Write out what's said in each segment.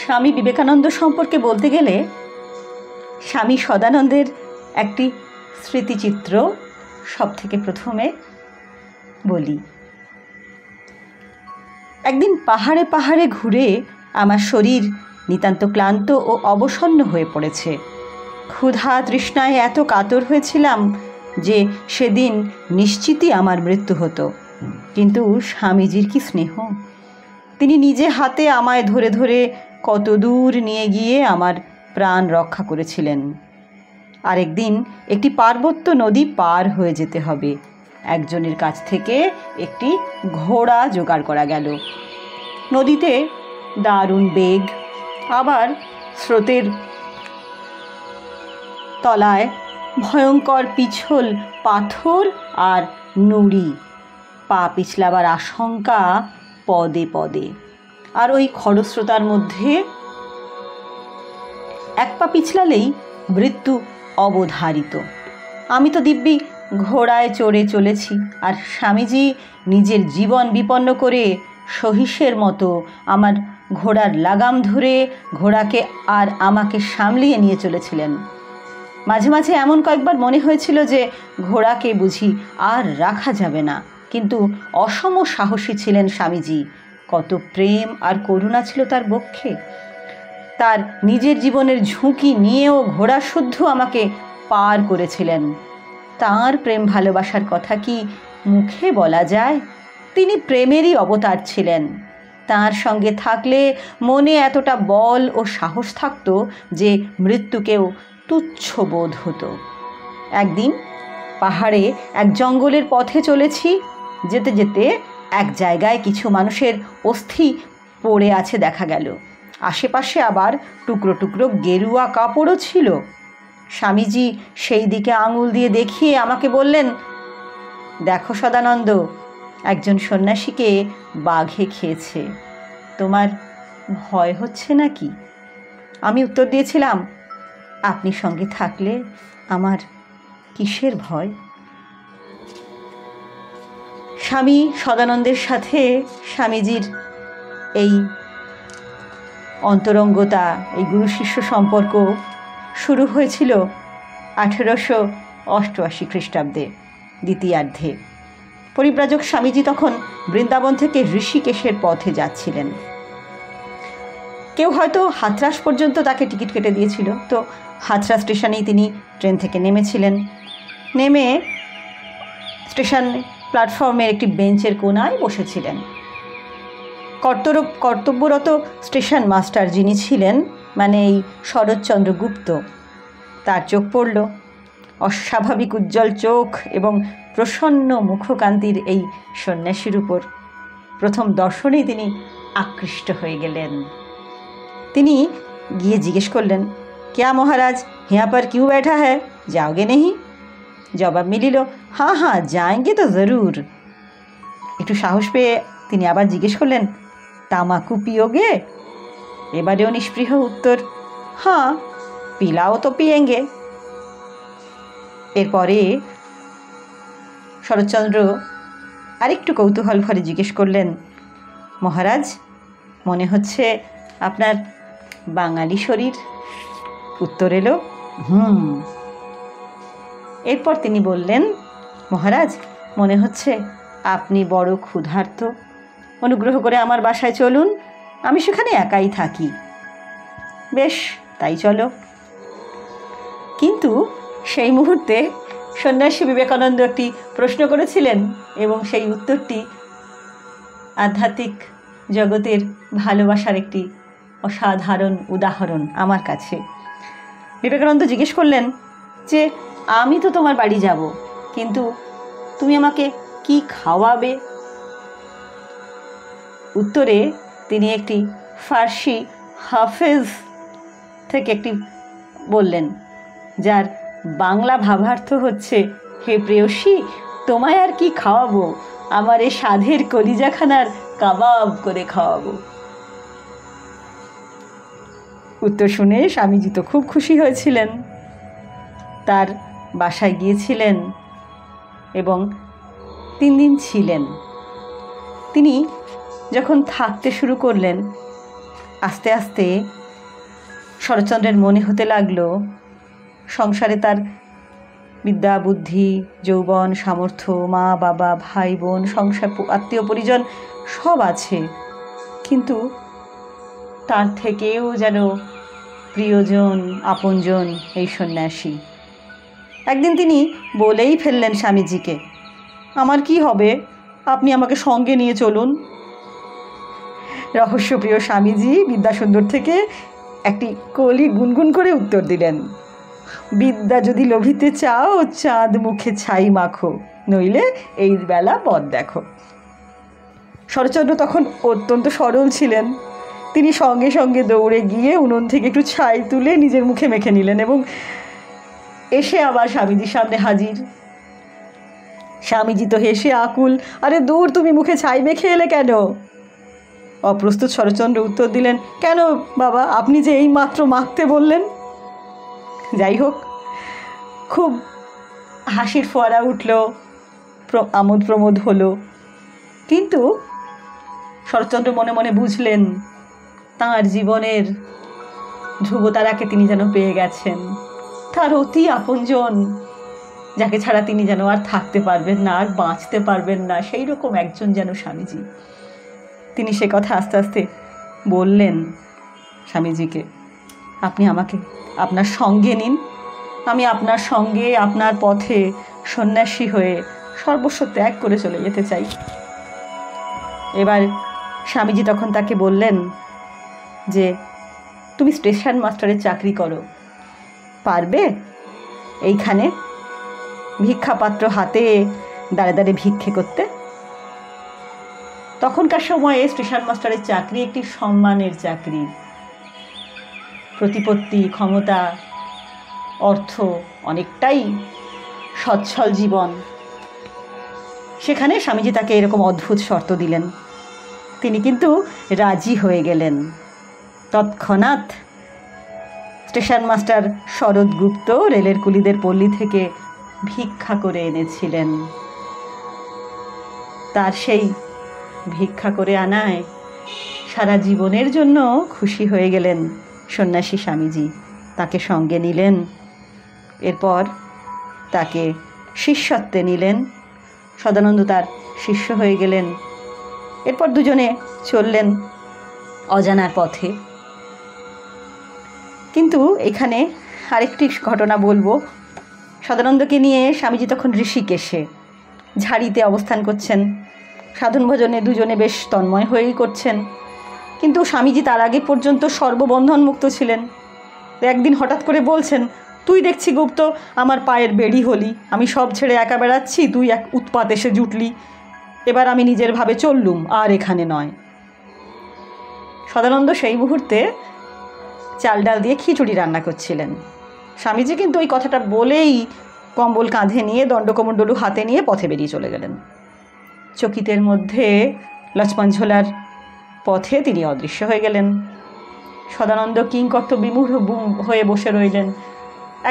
স্বামী বিবেকানন্দ সম্পর্কে বলতে গেলে স্বামী সদানন্দের একটি স্মৃতিচিত্র সবথেকে প্রথমে বলি। একদিন পাহাড়ে পাহাড়ে ঘুরে আমার শরীর নিতান্ত ক্লান্ত ও অবসন্ন হয়ে পড়েছে। ক্ষুধা তৃষ্ণায় এত কাতর হয়েছিলাম যে সেদিন নিশ্চিতই আমার মৃত্যু হতো। কিন্তু স্বামীজির কি স্নেহ! তিনি নিজে হাতে আমায় ধরে ধরে কত দূর নিয়ে গিয়ে আমার প্রাণ রক্ষা করেছিলেন। আরেকদিন একটি পার্বত্য নদী পার হয়ে যেতে হবে। একজনের কাছ থেকে একটি ঘোড়া জোগাড় করা গেল। নদীতে দারুণ বেগ, আবার স্রোতের তলায় ভয়ঙ্কর পিছল পাথর আর নুড়ি, পা পিছলাবার আশঙ্কা পদে পদে। আর ওই খরস্রোতার মধ্যে এক পা পিছলালেই মৃত্যু অবধারিত। আমি তো দিব্যি ঘোড়ায় চড়ে চলেছি, আর স্বামীজি নিজের জীবন বিপন্ন করে সহিসের মতো আমার ঘোড়ার লাগাম ধরে ঘোড়াকে আর আমাকে সামলিয়ে নিয়ে চলেছিলেন। মাঝে মাঝে এমন কয়েকবার মনে হয়েছিল যে ঘোড়াকে বুঝি আর রাখা যাবে না, কিন্তু অসম সাহসী ছিলেন স্বামীজি। কত প্রেম আর করুণা ছিল তার বক্ষে! তার নিজের জীবনের ঝুঁকি নিয়েও ঘোড়া শুদ্ধ আমাকে পার করেছিলেন। তাঁর প্রেম ভালোবাসার কথা কি মুখে বলা যায়? তিনি প্রেমেরই অবতার ছিলেন। তাঁর সঙ্গে থাকলে মনে এতটা বল ও সাহস থাকত যে মৃত্যুকেও তুচ্ছ বোধ হতো। একদিন পাহাড়ে এক জঙ্গলের পথে চলেছি। যেতে যেতে এক জায়গায় কিছু মানুষের অস্থি পড়ে আছে দেখা গেল। আশেপাশে আবার টুকরো টুকরো গেরুয়া কাপড়ও ছিল। স্বামীজি সেই দিকে আঙুল দিয়ে দেখিয়ে আমাকে বললেন, দেখো সদানন্দ, একজন সন্ন্যাসীকে বাঘে খেয়েছে, তোমার ভয় হচ্ছে নাকি? আমি উত্তর দিয়েছিলাম, আপনি সঙ্গে থাকলে আমার কিসের ভয়? স্বামী সদানন্দের সাথে স্বামীজির এই অন্তরঙ্গতা, এই গুরু শিষ্য সম্পর্ক শুরু হয়েছিল 1888 খ্রিস্টাব্দে দ্বিতীয়ার্ধে। পরিব্রাজক স্বামীজি তখন বৃন্দাবন থেকে ঋষিকেশের পথে যাচ্ছিলেন। কেউ হয়তো হাথরাস পর্যন্ত তাকে টিকিট কেটে দিয়েছিল, তো হাথরাস স্টেশনেই তিনি ট্রেন থেকে নেমেছিলেন। নেমে স্টেশন প্ল্যাটফর্মের একটি বেঞ্চের কোণায় বসেছিলেন। কর্তব্যরত স্টেশন মাস্টার যিনি ছিলেন, মানে এই শরৎচন্দ্র গুপ্ত, তার চোখ পড়ল। অস্বাভাবিক উজ্জ্বল চোখ এবং প্রসন্ন মুখকান্তির এই সন্ন্যাসীর উপর প্রথম দর্শনেই তিনি আকৃষ্ট হয়ে গেলেন। তিনি গিয়ে জিজ্ঞেস করলেন, ক্যা মহারাজ, यहाँ पर क्यों बैठा है, जाओगे नहीं? জবাব মিলিল, হ্যাঁ হ্যাঁ যাएंगे তো জরুর। একটু সাহস পেয়ে তিনি আবার জিজ্ঞেস করলেন, তামাকু পিওগে? এবারেও নিষ্পৃহ উত্তর, হ্যাঁ পিলাও তো পিয়েঙ্গে। এরপরে শরৎচন্দ্র আরেকটু কৌতূহল ভরে জিজ্ঞেস করলেন, মহারাজ, মনে হচ্ছে আপনার বাঙালি শরীর? উত্তর এলো, এরপর তিনি বললেন, মহারাজ, মনে হচ্ছে আপনি বড় ক্ষুধার্ত। অনুগ্রহ করে আমার বাসায় চলুন, আমি সেখানে একাই থাকি। বেশ, তাই চলো। কিন্তু সেই মুহূর্তে সন্ন্যাসী বিবেকানন্দ একটি প্রশ্ন করেছিলেন, এবং সেই উত্তরটি আধ্যাত্মিক জগতের ভালোবাসার একটি অসাধারণ উদাহরণ আমার কাছে। বিবেকানন্দ জিজ্ঞেস করলেন যে, আমি তো তোমার বাড়ি যাব, কিন্তু তুমি আমাকে কি খাওয়াবে? উত্তরে তিনি একটি ফার্সি হাফেজ থেকে একটি বললেন, যার বাংলা ভাবার্থ হচ্ছে, হে প্রেয়সী, তোমায় আর কি খাওয়াবো, আমার এ সাধের কলিজাখানার কাবাব করে খাওয়াবো। উত্তর শুনে স্বামীজি তো খুব খুশি হয়েছিলেন। তার বাসায় গিয়েছিলেন এবং 3 দিন ছিলেন। তিনি যখন থাকতে শুরু করলেন, আস্তে আস্তে শরৎচন্দ্রের মনে হতে লাগলো সংসারে তার বিদ্যা, বুদ্ধি, যৌবন, সামর্থ্য, মা বাবা, ভাই বোন, সংসার, আত্মীয় পরিজন সব আছে, কিন্তু তার থেকেও যেন প্রিয়জন, আপনজন এই সন্ন্যাসী। একদিন তিনি বলেই ফেললেন স্বামীজিকে, আমার কি হবে, আপনি আমাকে সঙ্গে নিয়ে চলুন। রহস্যপ্রিয় স্বামীজি বিদ্যাসুন্দর থেকে একটি কলি গুনগুন করে উত্তর দিলেন, বিদ্যা যদি লোভিতে চাও চাঁদ মুখে ছাই মাখো, নইলে এই বেলা পথ দেখো। শরৎচন্দ্র তখন অত্যন্ত সরল ছিলেন। তিনি সঙ্গে সঙ্গে দৌড়ে গিয়ে উনুন থেকে একটু ছাই তুলে নিজের মুখে মেখে নিলেন এবং এসে আবার স্বামীজির সামনে হাজির। স্বামীজি তো হেসে আকুল, আরে দূর, তুমি মুখে ছাই মেখে এলে কেন? অপ্রস্তুত শরৎচন্দ্র উত্তর দিলেন, কেন বাবা, আপনি যে এই মাত্র মাখতে বললেন। যাই হোক, খুব হাসির ফোয়ারা উঠল, আমোদ প্রমোদ হলো, কিন্তু শরৎচন্দ্র মনে মনে বুঝলেন তাঁর জীবনের ধ্রুবতারাকে তিনি যেন পেয়ে গেছেন, তার অতি আপনজন, যাকে ছাড়া তিনি যেন আর থাকতে পারবেন না, আর বাঁচতে পারবেন না, সেই রকম একজন যেন স্বামীজি। তিনি সে কথা আস্তে আস্তে বললেন স্বামীজিকে, আপনি আমাকে আপনার সঙ্গে নিন, আমি আপনার সঙ্গে আপনার পথে সন্ন্যাসী হয়ে সর্বস্ব ত্যাগ করে চলে যেতে চাই। এবার স্বামীজি তখন তাকে বললেন যে তুমি স্টেশন মাস্টারের চাকরি করো, পারবে এইখানে ভিক্ষাপাত্র হাতে দাঁড়ে দাঁড়ে ভিক্ষে করতে? তখনকার সময়ে স্টেশন মাস্টারের চাকরি একটি সম্মানের চাকরি, প্রতিপত্তি, ক্ষমতা, অর্থ, অনেকটাই সচ্ছল জীবন। সেখানে স্বামীজি তাকে এরকম অদ্ভুত শর্ত দিলেন, তিনি কিন্তু রাজি হয়ে গেলেন। তৎক্ষণাৎ স্টেশন মাস্টার শরৎ গুপ্ত রেলের কুলিদের পল্লী থেকে ভিক্ষা করে এনেছিলেন। তার সেই ভিক্ষা করে আনায় সারা জীবনের জন্য খুশি হয়ে গেলেন সন্ন্যাসী স্বামীজি, তাকে সঙ্গে নিলেন, এরপর তাকে শিষ্যত্বে নিলেন। সদানন্দ তার শিষ্য হয়ে গেলেন। এরপর দুজনে চললেন অজানার পথে। কিন্তু এখানে আরেকটি ঘটনা বলবো। সদানন্দকে নিয়ে স্বামীজি তখন ঋষিকেশে ঝাড়িতে অবস্থান করছেন, সাধন ভজনে দুজনে বেশ তন্ময় হয়েই করছেন, কিন্তু স্বামীজি তার আগে পর্যন্ত সর্ববন্ধন মুক্ত ছিলেন। একদিন হঠাৎ করে বলছেন, তুই দেখছি গুপ্ত আমার পায়ের বেড়ি হলি, আমি সব ছেড়ে একা বেড়াচ্ছি, তুই এক উৎপাত এসে জুটলি, এবার আমি নিজের ভাবে চললুম, আর এখানে নয়। সদানন্দ সেই মুহূর্তে চাল ডাল দিয়ে খিচুড়ি রান্না করছিলেন। স্বামীজি কিন্তু ওই কথাটা বলেই কম্বল কাঁধে নিয়ে, দণ্ডকমণ্ডলু হাতে নিয়ে পথে বেরিয়ে চলে গেলেন। চকিতের মধ্যে লক্ষ্মণ ঝোলার পথে তিনি অদৃশ্য হয়ে গেলেন। সদানন্দ কিংকর্তব্য বিমূঢ় হয়ে বসে রইলেন,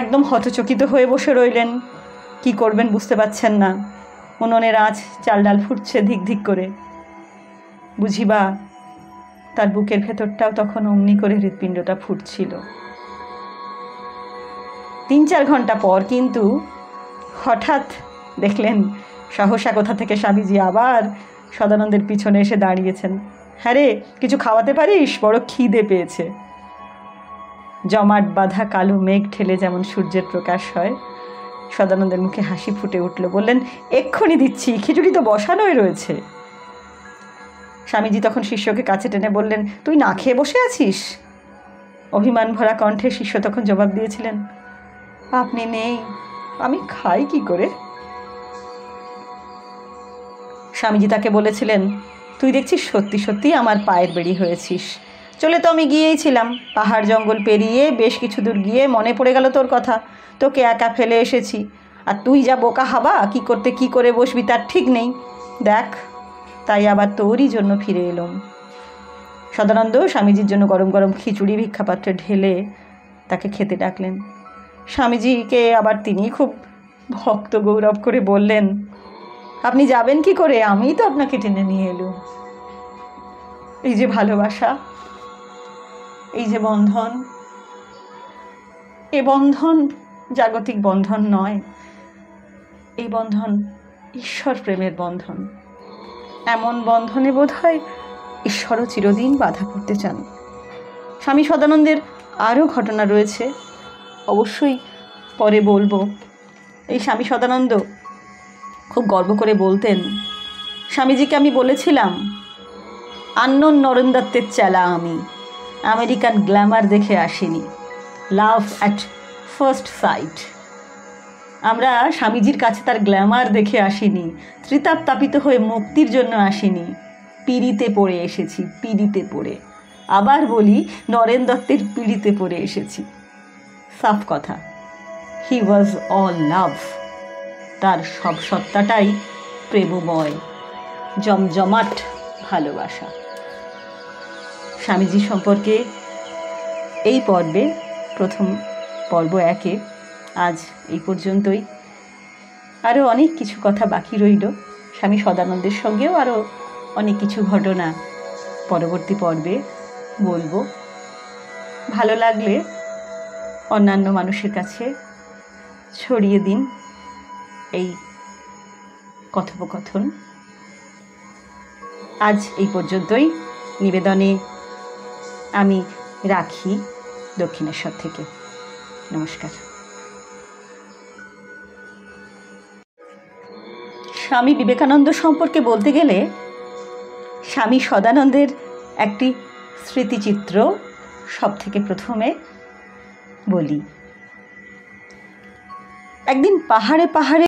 একদম হতচকিত হয়ে বসে রইলেন, কি করবেন বুঝতে পারছেন না। উনুনের আঁচ, চাল ডাল ফুটছে ধিক ধিক করে, বুঝিবা তার বুকের ভেতরটাও তখন অমনি করে হৃৎপিণ্ডটা ফুটছিল। 3-4 ঘন্টা পর কিন্তু হঠাৎ দেখলেন সহসা কোথা থেকে স্বামীজি আবার সদানন্দের পিছনে এসে দাঁড়িয়েছেন। হ্যাঁ রে, কিছু খাওয়াতে পারিস, বড় খিদে পেয়েছে। জমাট বাঁধা কালো মেঘ ঠেলে যেমন সূর্যের প্রকাশ হয়, সদানন্দের মুখে হাসি ফুটে উঠল। বললেন, এক্ষুনি দিচ্ছি, খিচুড়ি তো বসানোই রয়েছে। স্বামীজি তখন শিষ্যকে কাছে টেনে বললেন, তুই না খেয়ে বসে আছিস? অভিমান ভরা কণ্ঠে শিষ্য তখন জবাব দিয়েছিলেন, আপনি নেই, আমি খাই কি করে? স্বামীজি তাকে বলেছিলেন, তুই দেখছিস সত্যি সত্যি আমার পায়ের বেড়ি হয়েছিস। চলে তো আমি গিয়েইছিলাম, পাহাড় জঙ্গল পেরিয়ে বেশ কিছু দূর গিয়ে মনে পড়ে গেল তোর কথা, তোকে একা ফেলে এসেছি, আর তুই যা বোকা হাবা, কী করতে কী করে বসবি তার ঠিক নেই, দেখ তাই আবার তোরই জন্য ফিরে এলাম। সদানন্দ স্বামীজির জন্য গরম গরম খিচুড়ি ভিক্ষাপাত্রে ঢেলে তাকে খেতে ডাকলেন। স্বামীজিকে আবার তিনি খুব ভক্ত গৌরব করে বললেন, আপনি যাবেন কি করে, আমিই তো আপনাকে টেনে নিয়ে এলুম। এই যে ভালোবাসা, এই যে বন্ধন, এ বন্ধন জাগতিক বন্ধন নয়, এই বন্ধন ঈশ্বর প্রেমের বন্ধন। এমন বন্ধনে বোধহয় ঈশ্বরও চিরদিন বাধা করতে চান। স্বামী সদানন্দের আরও ঘটনা রয়েছে, অবশ্যই পরে বলবো। এই স্বামী সদানন্দ খুব গর্ব করে বলতেন, স্বামীজিকে আমি বলেছিলাম, আননোন নরেন দত্তের চেলা আমি, আমেরিকান গ্ল্যামার দেখে আসিনি, লাভ অ্যাট ফার্স্ট সাইট। আমরা স্বামীজির কাছে তার গ্ল্যামার দেখে আসিনি, ত্রিতাপ তাপিত হয়ে মুক্তির জন্য আসিনি, পিড়িতে পড়ে এসেছি, পিড়িতে পড়ে। আবার বলি, নরেন দত্তের পিড়িতে পড়ে এসেছি। সাফ কথা, হি ওয়াজ অল লাভ। তার সব সত্তাটাই প্রেমময়, জমজমাট ভালোবাসা। স্বামীজি সম্পর্কে এই পর্বে, প্রথম পর্ব 1-এ আজ এই পর্যন্তই। আরও অনেক কিছু কথা বাকি রইল। স্বামী সদানন্দের সঙ্গেও আরও অনেক কিছু ঘটনা পরবর্তী পর্বে বলবো। ভালো লাগলে অন্যান্য মানুষের কাছে ছড়িয়ে দিন এই কথোপকথন। আজ এই পর্যন্তই নিবেদনে আমি রাখি দক্ষিণেশ্বর থেকে। নমস্কার। স্বামী বিবেকানন্দ সম্পর্কে বলতে গেলে স্বামী সদানন্দের একটি স্মৃতিচিত্র সব থেকে প্রথমে বলি। একদিন পাহাড়ে পাহাড়ে